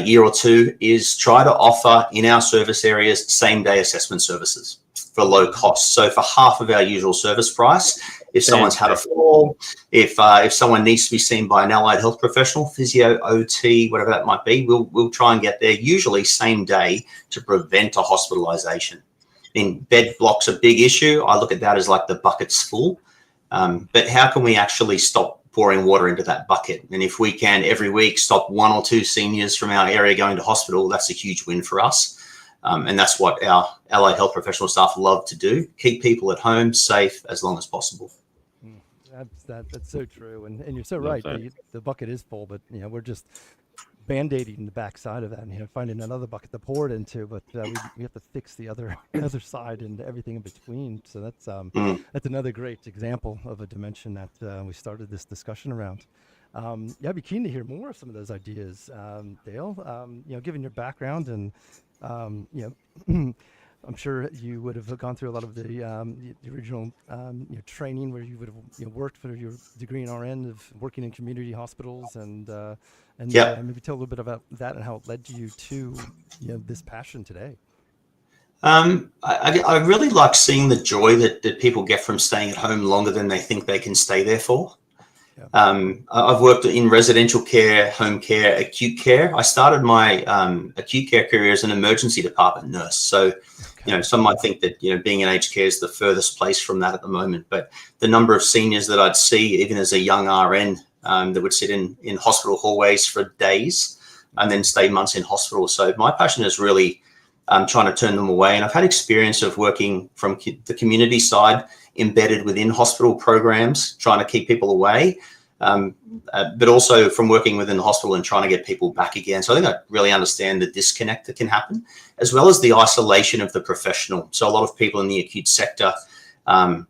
year or two is try to offer in our service areas same-day assessment services for low cost. So for half of our usual service price, if someone's had a fall, if someone needs to be seen by an allied health professional, physio, OT, whatever that might be, we'll try and get there usually same day to prevent a hospitalisation. Bed block's a big issue. I look at that as like the bucket's full. But how can we actually stop pouring water into that bucket? And if we can every week stop 1 or 2 seniors from our area going to hospital, that's a huge win for us. And that's what our allied health professional staff love to do, keep people at home safe as long as possible. That's so true. And you're so right. The bucket is full, but we're just band-aiding the backside of that and finding another bucket to pour it into, but we have to fix the other side and everything in between. So that's another great example of a dimension that we started this discussion around. I'd be keen to hear more of some of those ideas, Dale. Given your background and, I'm sure you would have gone through a lot of the original training where you would have worked for your degree in RN of working in community hospitals and maybe tell a little bit about that and how it led you to this passion today. I really like seeing the joy that people get from staying at home longer than they think they can stay there for. I've worked in residential care, home care, acute care. I started my acute care career as an emergency department nurse. So, some might think that, being in aged care is the furthest place from that at the moment. But the number of seniors that I'd see, even as a young RN, that would sit in hospital hallways for days and then stay months in hospital. So my passion is really trying to turn them away. And I've had experience of working from the community side, embedded within hospital programs, trying to keep people away, but also from working within the hospital and trying to get people back again. So I think I really understand the disconnect that can happen, as well as the isolation of the professional. So a lot of people in the acute sector, born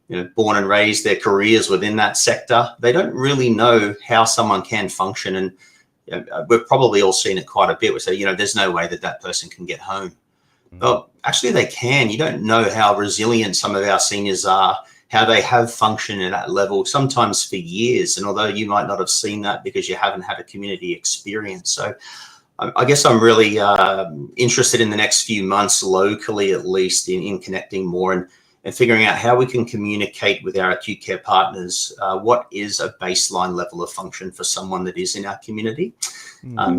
and raised, their careers within that sector, they don't really know how someone can function. And we've probably all seen it quite a bit. We say, there's no way that person can get home. Well, actually they can. You don't know how resilient some of our seniors are, how they have functioned at that level, sometimes for years. And although you might not have seen that because you haven't had a community experience. So I guess I'm really interested in the next few months, locally at least, in connecting more and figuring out how we can communicate with our acute care partners what is a baseline level of function for someone that is in our community.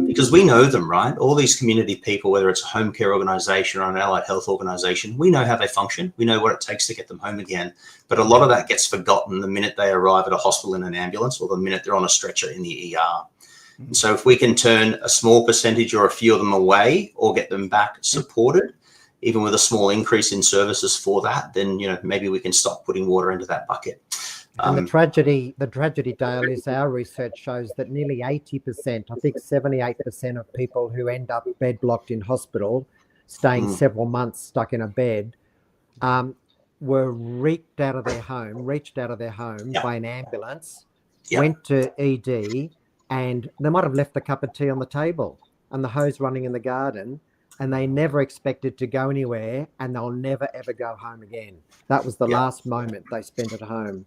Because we know them, right? All these community people, whether it's a home care organisation or an allied health organisation, we know how they function. We know what it takes to get them home again. But a lot of that gets forgotten the minute they arrive at a hospital in an ambulance or the minute they're on a stretcher in the ER. And so if we can turn a small percentage or a few of them away or get them back supported, even with a small increase in services for that, then, maybe we can stop putting water into that bucket. And the tragedy, Dale, is our research shows that nearly 80%, I think 78% of people who end up bed blocked in hospital, staying several months stuck in a bed, were reached out of their home by an ambulance, went to ED, and they might have left a cup of tea on the table and the hose running in the garden, and they never expected to go anywhere, and they'll never, ever go home again. That was the last moment they spent at home.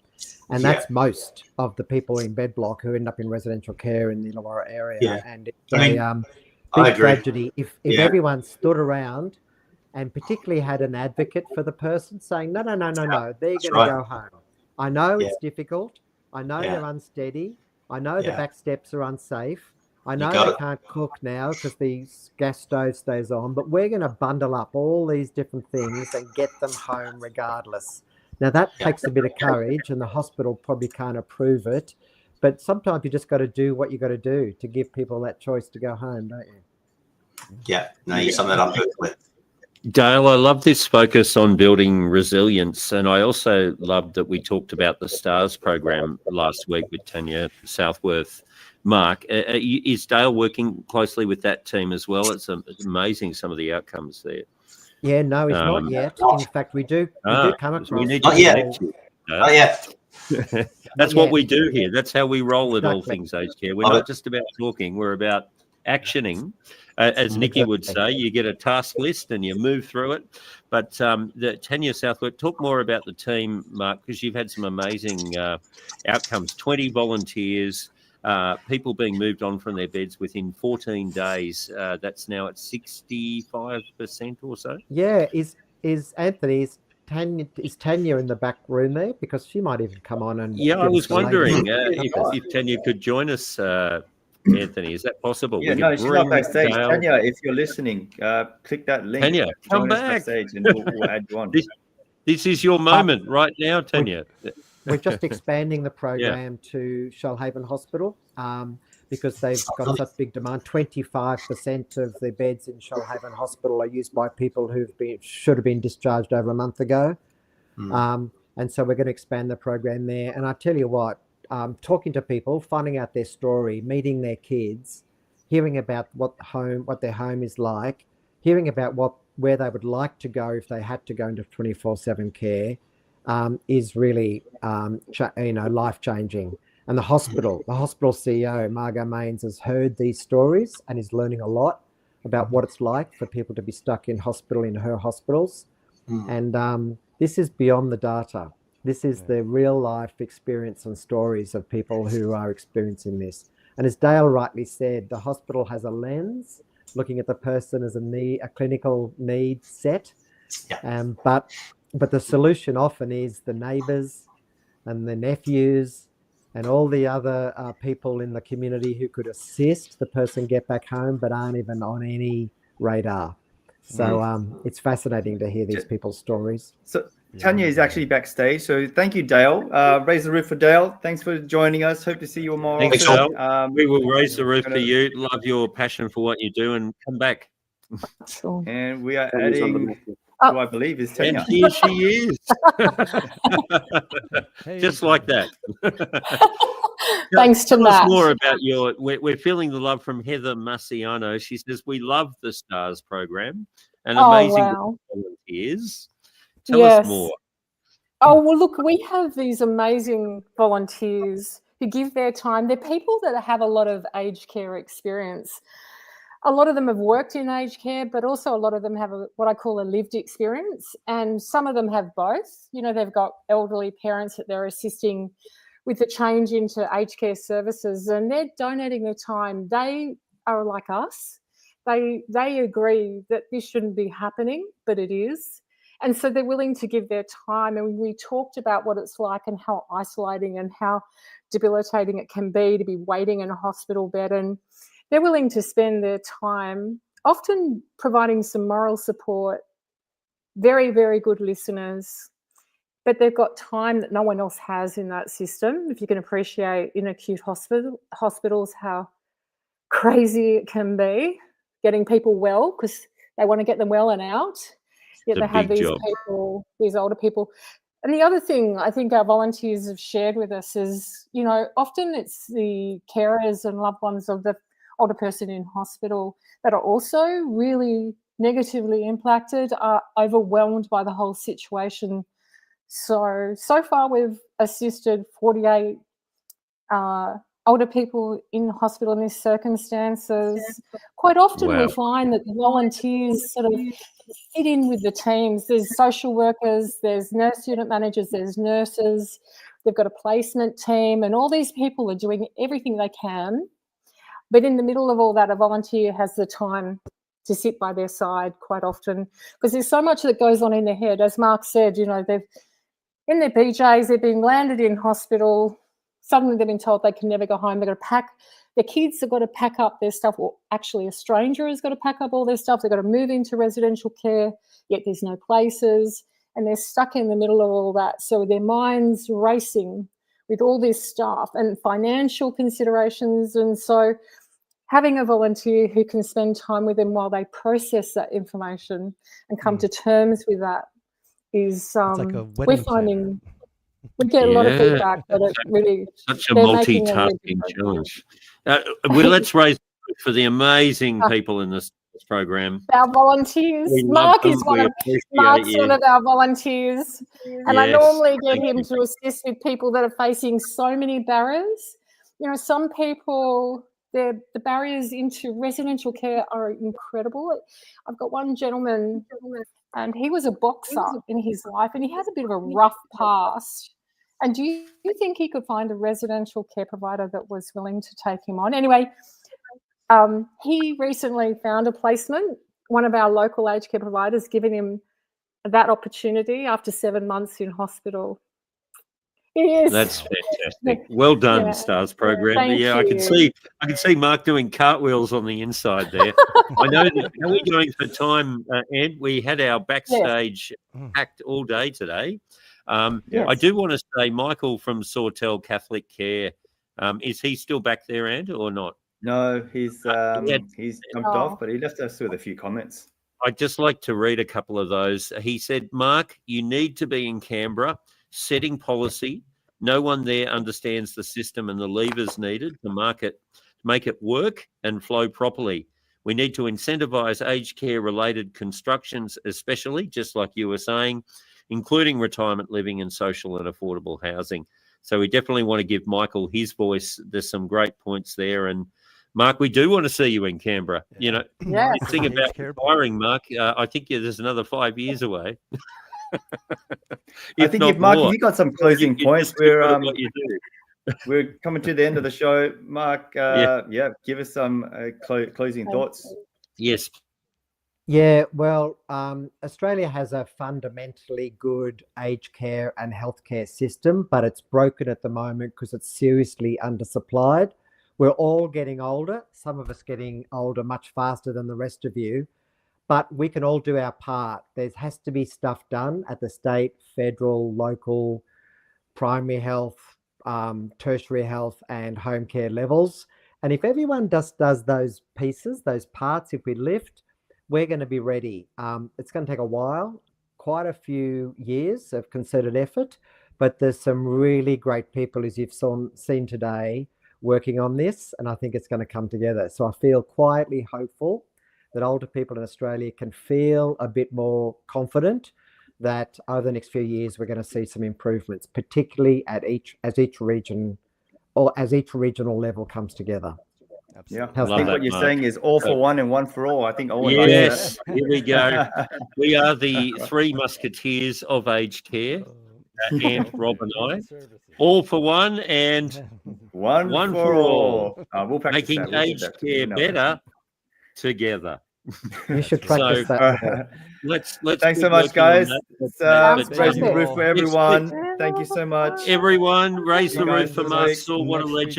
And that's most of the people in bed block who end up in residential care in the Illawarra area. And it's a big tragedy. If everyone stood around and particularly had an advocate for the person saying, no, they're going to go home. I know it's difficult. I know they're unsteady. I know the back steps are unsafe. I know they can't cook now because the gas stove stays on, but we're going to bundle up all these different things and get them home regardless. Now, that takes a bit of courage, and the hospital probably can't approve it, but sometimes you just got to do what you got to do to give people that choice to go home, don't you? Yeah, no, you sum that up perfectly. Dale, I love this focus on building resilience, and I also loved that we talked about the STARS program last week with Tanya Southworth. Mark, is Dale working closely with that team as well? It's amazing some of the outcomes there. Yeah, no, it's not yet. In fact, we do come across. We need not to yet. Not yet. That's what we do here. That's how we roll at All Things Aged Care. We're not just about talking. We're about actioning. As Nikki would say, you get a task list and you move through it. But Tanya Southworth, talk more about the team, Mark, because you've had some amazing outcomes. 20 volunteers, people being moved on from their beds within 14 days. That's now at 65% or so. Yeah, is Anthony, is Tanya in the back room there? Because she might even come on and... Yeah, I was wondering if Tanya could join us, Anthony. Is that possible? Yeah, no, she's not backstage. Tanya, if you're listening, click that link. Tanya, come back. Backstage and we'll add you on. This is your moment right now, Tanya. We're just expanding the program to Shoalhaven Hospital because they've got such big demand. 25% of the beds in Shoalhaven Hospital are used by people should have been discharged over a month ago. And so we're going to expand the program there. And I tell you what, talking to people, finding out their story, meeting their kids, hearing about what their home is like, hearing about where they would like to go if they had to go into 24/7 care, is really life-changing. And the hospital CEO, Margot Mains, has heard these stories and is learning a lot about what it's like for people to be stuck in hospital in her hospitals. And this is beyond the data. This is the real life experience and stories of people who are experiencing this. And as Dale rightly said, the hospital has a lens looking at the person as a clinical need set. But the solution often is the neighbours and the nephews and all the other people in the community who could assist the person get back home but aren't even on any radar. So it's fascinating to hear these people's stories. So Tanya is actually backstage. So thank you, Dale. Raise the roof for Dale. Thanks for joining us. Hope to see you more Thanks, often. Dale. We will raise the roof for you. Love your passion for what you do, and come back. Sure. And we are adding who I believe is Tanya. And here she is. Just like that. Thanks to Tell us Matt. more about we're feeling the love from Heather Massiano. She says, we love the STARS program and amazing volunteers. Tell us more. Oh, well, look, we have these amazing volunteers who give their time. They're people that have a lot of aged care experience. A lot of them have worked in aged care, but also a lot of them have what I call a lived experience. And some of them have both. You know, they've got elderly parents that they're assisting with the change into aged care services, and they're donating their time. They are like us. They agree that this shouldn't be happening, but it is. And so they're willing to give their time. And we talked about what it's like and how isolating and how debilitating it can be to be waiting in a hospital bed. And they're willing to spend their time, often providing some moral support, very, very good listeners, but they've got time that no one else has in that system. If you can appreciate in acute hospitals how crazy it can be getting people well, because they want to get them well and out, yet they have these people, these older people. And the other thing I think our volunteers have shared with us is, you know, often it's the carers and loved ones of the older person in hospital that are also really negatively impacted, are overwhelmed by the whole situation. So far we've assisted 48 older people in hospital in these circumstances. Quite often we find that the volunteers sort of fit in with the teams. There's social workers, there's nurse unit managers, there's nurses, they've got a placement team, and all these people are doing everything they can. But in the middle of all that, a volunteer has the time to sit by their side quite often, because there's so much that goes on in their head. As Mark said, you know, they've in their PJs, they've been landed in hospital. Suddenly they've been told they can never go home. They've got to pack, their kids have got to pack up their stuff, or actually a stranger has got to pack up all their stuff. They've got to move into residential care, yet there's no places, and they're stuck in the middle of all that. So their mind's racing with all this stuff and financial considerations. And so having a volunteer who can spend time with them while they process that information and come to terms with that is like a we're finding we get a lot of feedback, but it really such a multitasking challenge. Well, let's raise for the amazing people in this program. Our volunteers. Mark is one of our volunteers, and I normally get him to assist with people that are facing so many barriers. You know, some people, the barriers into residential care are incredible. I've got one gentleman, and he was a boxer in his life, and he has a bit of a rough past. And do you think he could find a residential care provider that was willing to take him on? Anyway, he recently found a placement. One of our local aged care providers giving him that opportunity after 7 months in hospital. That's fantastic. Well done, STARS program. Thank you. I can see Mark doing cartwells on the inside there. I know that. How are we going for time, Ed? We had our backstage packed all day today. I do want to say, Michael from Sawtell Catholic Care, is he still back there, Ed, or not? No, he's jumped off, but he left us with a few comments. I'd just like to read a couple of those. He said, Mark, you need to be in Canberra setting policy. No one there understands the system and the levers needed to make it work and flow properly. We need to incentivise aged care related constructions, especially, just like you were saying, including retirement living and social and affordable housing. So we definitely want to give Michael his voice. There's some great points there. And Mark, we do want to see you in Canberra. Yeah. You know, Yeah. the thing about retiring, Mark, I think there's another 5 years away. I think if Mark, if you got some closing points, we're coming to the end of the show. Mark, give us some closing thoughts. Yes. Yeah, well, Australia has a fundamentally good aged care and healthcare system, but it's broken at the moment because it's seriously undersupplied. We're all getting older, some of us getting older much faster than the rest of you, but we can all do our part. There has to be stuff done at the state, federal, local, primary health, tertiary health and home care levels. And if everyone just does those pieces, those parts, if we lift, we're going to be ready. It's going to take a while, quite a few years of concerted effort, but there's some really great people, as you've seen today, working on this, and I think it's going to come together. So I feel quietly hopeful that older people in Australia can feel a bit more confident that over the next few years we're going to see some improvements, particularly as each regional level comes together. Yeah, How's I think that, what you're Mark? saying is all for one and one for all. I think Owen Yes, likes that. here we go. We are the three musketeers of aged care. Ant, Rob, and I, all for one and one for all. We'll practice making that. We'll aged care better together. You should practice that. Let's. Thanks so keep much, working on guys. that. It's raising the roof for everyone. Yes, Thank you so much. everyone, raise You the guys roof for this Mark week. Sewell. What a Next week. legend.